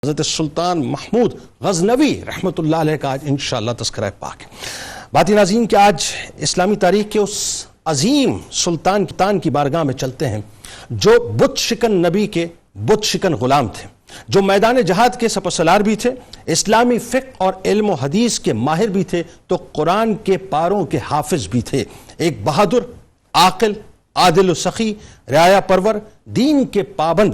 حضرت سلطان محمود غزنوی رحمۃ اللہ علیہ کا آج انشاءاللہ تذکرہ پاک ہے۔ باتی ناظرین کہ آج اسلامی تاریخ کے اس عظیم سلطان کی بارگاہ میں چلتے ہیں جو بت شکن نبی کے بت شکن غلام تھے، جو میدان جہاد کے سپہ سالار بھی تھے، اسلامی فقہ اور علم و حدیث کے ماہر بھی تھے، تو قرآن کے پاروں کے حافظ بھی تھے۔ ایک بہادر، عاقل، عادل و سخی، رعایا پرور، دین کے پابند،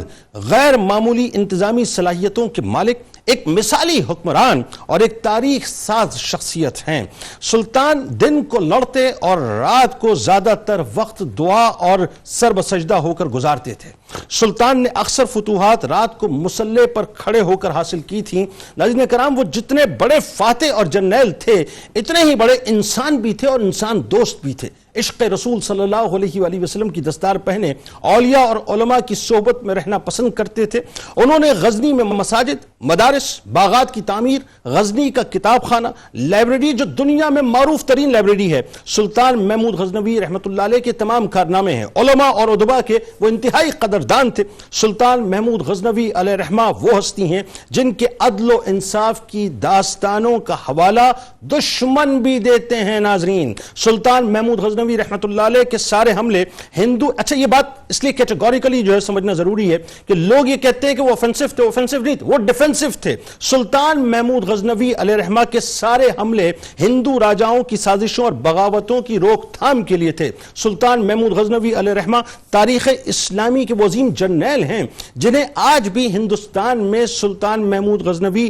غیر معمولی انتظامی صلاحیتوں کے مالک، ایک مثالی حکمران اور ایک تاریخ ساز شخصیت ہیں۔ سلطان دن کو لڑتے اور رات کو زیادہ تر وقت دعا اور سر بسجدہ ہو کر گزارتے تھے۔ سلطان نے اکثر فتوحات رات کو مسلح پر کھڑے ہو کر حاصل کی تھیں۔ ناظرین کرام، وہ جتنے بڑے فاتح اور جرنیل تھے، اتنے ہی بڑے انسان بھی تھے اور انسان دوست بھی تھے۔ عشق رسول صلی اللہ علیہ وآلہ وسلم کی دستار پہنے اولیاء اور علماء کی صحبت میں رہنا پسند کرتے تھے۔ انہوں نے غزنی میں مساجد، مدارس، باغات کی تعمیر، غزنی کا کتاب خانہ، لائبریری جو دنیا میں معروف ترین لائبریری ہے، سلطان محمود غزنوی رحمۃ اللہ علیہ کے تمام کارنامے ہیں۔ علماء اور ادباء کے وہ انتہائی قدردان تھے۔ سلطان محمود غزنوی علیہ رحمہ وہ ہستی ہیں جن کے عدل و انصاف کی داستانوں کا حوالہ دشمن بھی دیتے ہیں۔ ناظرین، سلطان محمود غزنوی رحمۃ اللہ علیہ کے سارے حملے ہندو، اچھا یہ بات اس لیے کیٹیگوریکلی جو ہے سمجھنا ضروری ہے کہ لوگ یہ کہتے ہیں کہ وہ اوفنسو تھے، اوفنسو نہیں تھے، وہ ڈیفنسو تھے۔ سلطان محمود غزنوی علیہ رحمہ کے سارے حملے ہندو راجاؤں کی سازشوں اور بغاوتوں کی روک تھام کے لیے تھے۔ سلطان محمود غزنوی علیہ رحمہ تاریخ اسلامی کے وہ عظیم جرنیل ہیں جنہیں آج بھی ہندوستان میں سلطان محمود غزنوی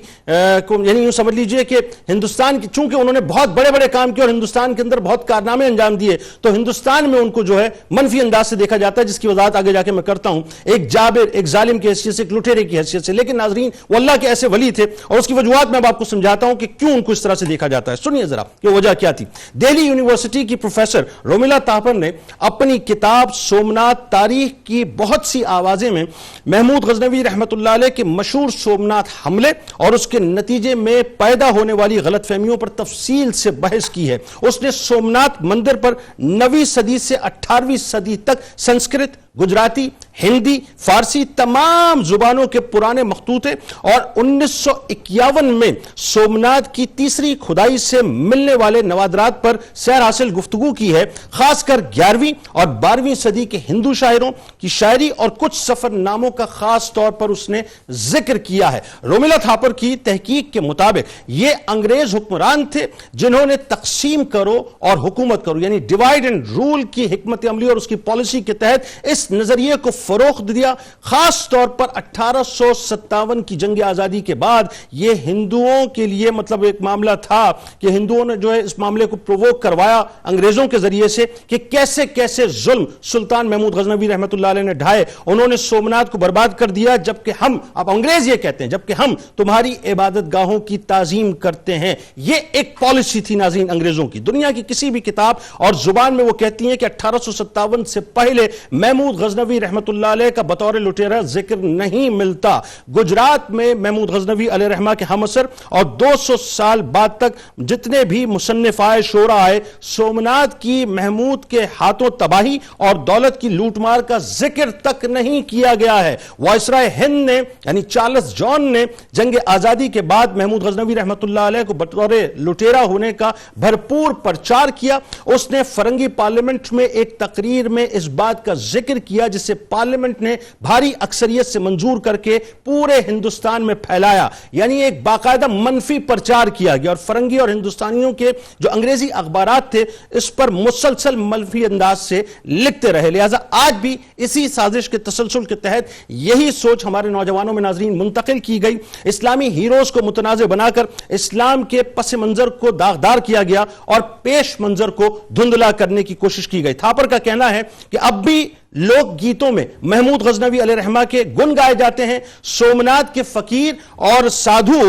کو، یعنی یوں سمجھ لیجئے کہ ہندوستان کی، چونکہ انہوں نے بہت بڑے بڑے کام کیے اور ہندوستان کے اندر بہت کارنامے انجام دیے، تو ہندوستان میں ان کو جو ہے منفی انداز سے دیکھا جاتا ہے، جس کی وضاحت آگے جا کے میں کرتا ہوں، ایک جابر، ایک ظالم کی حیثیت سے، ایک لٹیرے کی حیثیت سے۔ لیکن ناظرین، وہ اللہ کے ایسے ولی تھے اور اس کی وجوہات میں اب آپ کو سمجھاتا ہوں کہ کیوں ان کو اس طرح سے دیکھا جاتا ہے۔ سنیے ذرا کہ وجہ کیا تھی۔ دہلی یونیورسٹی کی پروفیسر رومیلا تھاپر نے اپنی کتاب سومناتھ تاریخ کی بہت سی آوازیں میں محمود غزنوی رحمۃ اللہ علیہ کے مشہور سومناتھ حملے اور اس کے نتیجے میں پیدا ہونے والی غلط فہمیوں پر تفصیل سے بحث کی ہے۔ اس نے سومناتھ مندر پر 9ویں صدی سے 18ویں صدی تک سنسکرت، گجراتی، ہندی، فارسی تمام زبانوں کے پرانے مخطوطے اور 1951 میں سومناتھ کی تیسری کھدائی سے ملنے والے نوادرات پر سیر حاصل گفتگو کی ہے۔ خاص کر 11ویں اور 12ویں صدی کے ہندو شاعروں کی شاعری اور کچھ سفر ناموں کا خاص طور پر اس نے ذکر کیا ہے۔ رومیلا تھاپر کی تحقیق کے مطابق یہ انگریز حکمران تھے جنہوں نے تقسیم کرو اور حکومت کرو، یعنی ڈیوائیڈ اینڈ رول کی حکمت عملی اور اس کی پالیسی کے تحت اس نظریے کو فروغ دیا۔ خاص طور پر 1857 کی جنگ آزادی کے بعد یہ ہندوؤں کے لیے مطلب ایک معاملہ تھا کہ ہندوؤں نے جو ہے اس معاملے کو پرووک کروایا انگریزوں کے ذریعے سے کہ کیسے کیسے ظلم سلطان محمود غزنوی رحمۃ اللہ علیہ نے ڈھائے۔ انہوں نے سومناتھ کو برباد کر دیا، جبکہ ہم، اب انگریز یہ کہتے ہیں، جبکہ ہم تمہاری عبادت گاہوں کی تعظیم کرتے ہیں۔ یہ ایک پالیسی تھی ناظرین انگریزوں کی۔ دنیا کی کسی بھی کتاب اور زبان میں وہ کہتی ہیں کہ 1857 سے پہلے محمود غزنوی رحمۃ اللہ علیہ کا بطور لٹیرا ذکر نہیں ملتا۔ گجرات میں محمود غزنوی علیہ رحمہ کے ہم اثر اور 200 سال بعد تک جتنے بھی مصنف آئے، شعرا آئے، سومناتھ کی محمود کے ہاتھوں تباہی اور دولت کی لوٹ مار کا ذکر تک نہیں کیا گیا ہے۔ وائسرائے ہند نے یعنی چارلس جان نے جنگ آزادی کے بعد محمود غزنوی رحمۃ اللہ علیہ کو بطور لٹیرا ہونے کا بھرپور پرچار کیا۔ اس نے فرنگی پارلیمنٹ میں ایک تقریر میں اس بات کا ذکر کیا جسے پارلیمنٹ نے بھاری اکثریت سے منظور کر کے پورے ہندوستان میں پھیلایا، یعنی ایک باقاعدہ منفی پرچار کیا گیا، اور فرنگی اور ہندوستانیوں کے جو انگریزی اخبارات تھے اس پر مسلسل منفی انداز سے لکھتے رہے۔ لہذا آج بھی اسی سازش کے تسلسل کے تحت یہی سوچ ہمارے نوجوانوں میں ناظرین منتقل کی گئی۔ اسلامی ہیروز کو متنازع بنا کر اسلام کے پس منظر کو داغدار کیا گیا اور پیش منظر کو دھندلا کرنے کی کوشش کی گئی۔ تھاپر کا کہنا ہے کہ اب بھی لوک گیتوں میں محمود غزنوی علیہ رحمہ کے گن گائے جاتے ہیں۔ سومناتھ کے فقیر اور سادھو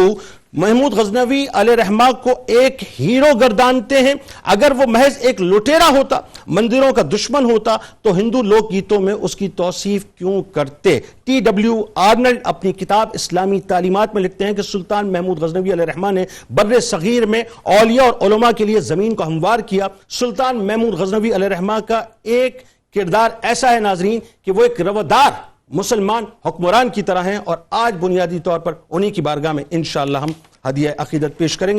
محمود غزنوی علیہ رحمہ کو ایک ہیرو گردانتے ہیں۔ اگر وہ محض ایک لٹیرا ہوتا، مندروں کا دشمن ہوتا، تو ہندو لوک گیتوں میں اس کی توصیف کیوں کرتے؟ T.W. آرنلڈ اپنی کتاب اسلامی تعلیمات میں لکھتے ہیں کہ سلطان محمود غزنوی علیہ رحمہ نے بر صغیر میں اولیاء اور علماء کے لیے زمین کو ہموار کیا۔ سلطان محمود غزنوی علیہ رحمہ کا ایک کردار ایسا ہے ناظرین کہ وہ ایک روادار مسلمان حکمران کی طرح ہیں اور آج بنیادی طور پر انہی کی بارگاہ میں انشاءاللہ ہم ہدیہ عقیدت پیش کریں گے.